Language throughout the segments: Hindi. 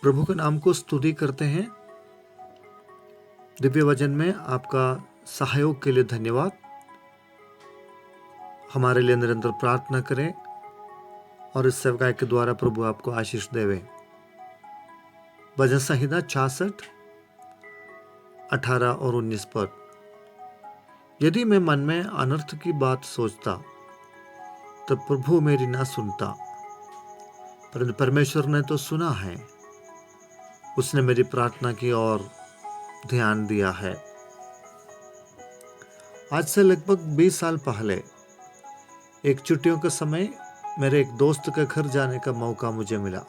प्रभु के नाम को स्तुति करते हैं। दिव्य वचन में आपका सहयोग के लिए धन्यवाद। हमारे लिए निरंतर प्रार्थना करें और इस सेवकाई के द्वारा प्रभु आपको आशीष देवे। भजन संहिता 66, 18 और 19 पद। यदि मैं मन में अनर्थ की बात सोचता तब प्रभु मेरी ना सुनता, परंतु परमेश्वर ने तो सुना है, उसने मेरी प्रार्थना की और ध्यान दिया है। आज से लगभग 20 साल पहले एक छुट्टियों के समय मेरे एक दोस्त के घर जाने का मौका मुझे मिला।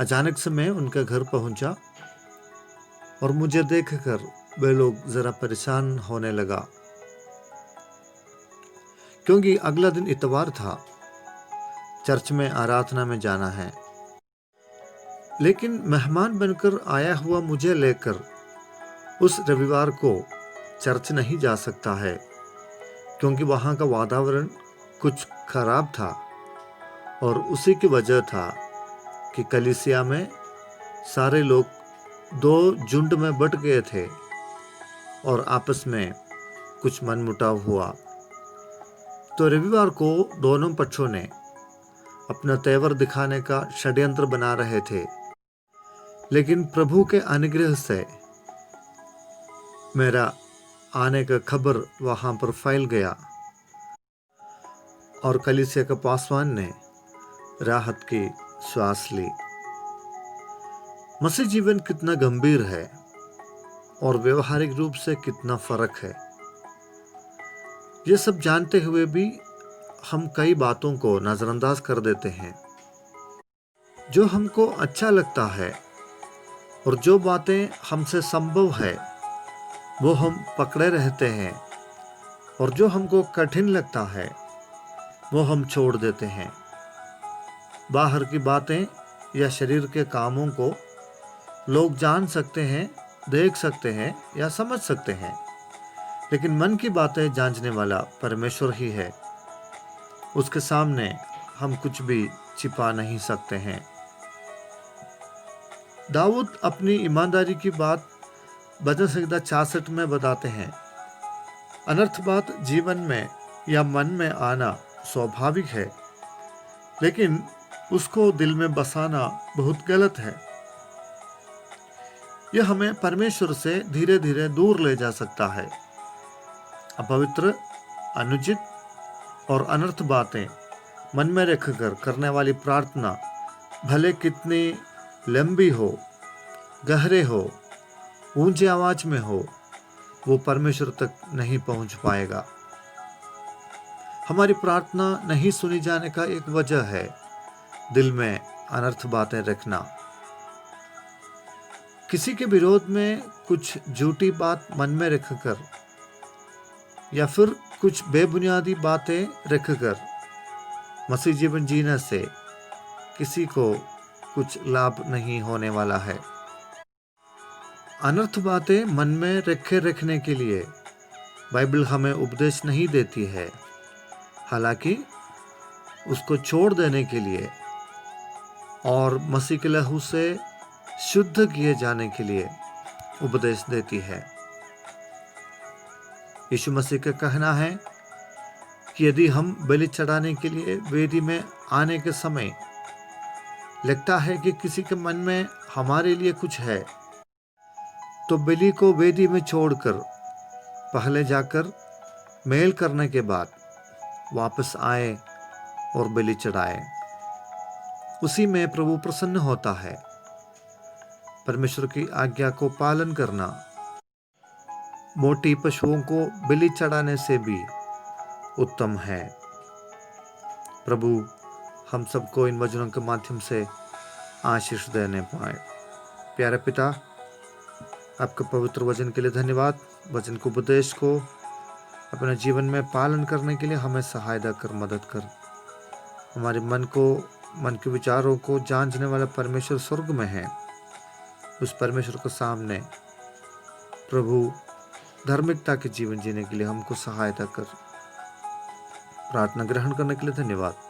अचानक से मैं उनके घर पहुंचा और मुझे देखकर वे लोग जरा परेशान होने लगा, क्योंकि अगला दिन इतवार था, चर्च में आराधना में जाना है। लेकिन मेहमान बनकर आया हुआ मुझे लेकर उस रविवार को चर्च नहीं जा सकता है, क्योंकि वहाँ का वातावरण कुछ खराब था और उसी की वजह था कि कलीसिया में सारे लोग दो झुंड में बट गए थे और आपस में कुछ मनमुटाव हुआ। तो रविवार को दोनों पक्षों ने अपना तेवर दिखाने का षड्यंत्र बना रहे थे, लेकिन प्रभु के अनुग्रह से मेरा आने का खबर वहां पर फैल गया और कलीसिया के पासवान ने राहत की श्वास ली। मसीह जीवन कितना गंभीर है और व्यवहारिक रूप से कितना फर्क है, ये सब जानते हुए भी हम कई बातों को नजरअंदाज कर देते हैं। जो हमको अच्छा लगता है और जो बातें हमसे संभव है वो हम पकड़े रहते हैं, और जो हमको कठिन लगता है वो हम छोड़ देते हैं। बाहर की बातें या शरीर के कामों को लोग जान सकते हैं, देख सकते हैं या समझ सकते हैं, लेकिन मन की बातें जांचने वाला परमेश्वर ही है। उसके सामने हम कुछ भी छिपा नहीं सकते हैं। दाऊद अपनी ईमानदारी की बात भजन संहिता 66 में बताते हैं। अनर्थ बात जीवन में या मन में आना स्वाभाविक है, लेकिन उसको दिल में बसाना बहुत गलत है। यह हमें परमेश्वर से धीरे धीरे दूर ले जा सकता है। अपवित्र, अनुचित और अनर्थ बातें मन में रखकर करने वाली प्रार्थना भले कितनी लंबी हो, गहरे हो, ऊंची आवाज में हो, वो परमेश्वर तक नहीं पहुंच पाएगा। हमारी प्रार्थना नहीं सुनी जाने का एक वजह है दिल में अनर्थ बातें रखना। किसी के विरोध में कुछ झूठी बात मन में रखकर या फिर कुछ बेबुनियादी बातें रखकर मसीह जीवन जीने से किसी को कुछ लाभ नहीं होने वाला है। अनर्थ बातें मन में रखने के लिए बाइबल हमें उपदेश नहीं देती है, हालांकि उसको छोड़ देने के लिए और मसीह के लहू से शुद्ध किए जाने के लिए उपदेश देती है। यीशु मसीह का कहना है कि यदि हम बलि चढ़ाने के लिए वेदी में आने के समय लगता है कि किसी के मन में हमारे लिए कुछ है, तो बलि को वेदी में छोड़कर पहले जाकर मेल करने के बाद वापस आए और बलि चढ़ाए। उसी में प्रभु प्रसन्न होता है। परमेश्वर की आज्ञा को पालन करना मोटी पशुओं को बलि चढ़ाने से भी उत्तम है। प्रभु हम सबको इन वचनों के माध्यम से आशीष देने पाए। प्यारे पिता, आपके पवित्र वचन के लिए धन्यवाद। वचन को, उपदेश को अपने जीवन में पालन करने के लिए हमें सहायता कर, मदद कर। हमारे मन के विचारों को जांचने वाला परमेश्वर स्वर्ग में है। उस परमेश्वर के सामने प्रभु धार्मिकता के जीवन जीने के लिए हमको सहायता कर। प्रार्थना ग्रहण करने के लिए धन्यवाद।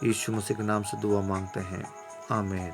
यीशु मसीह के नाम से दुआ मांगते हैं, आमीन।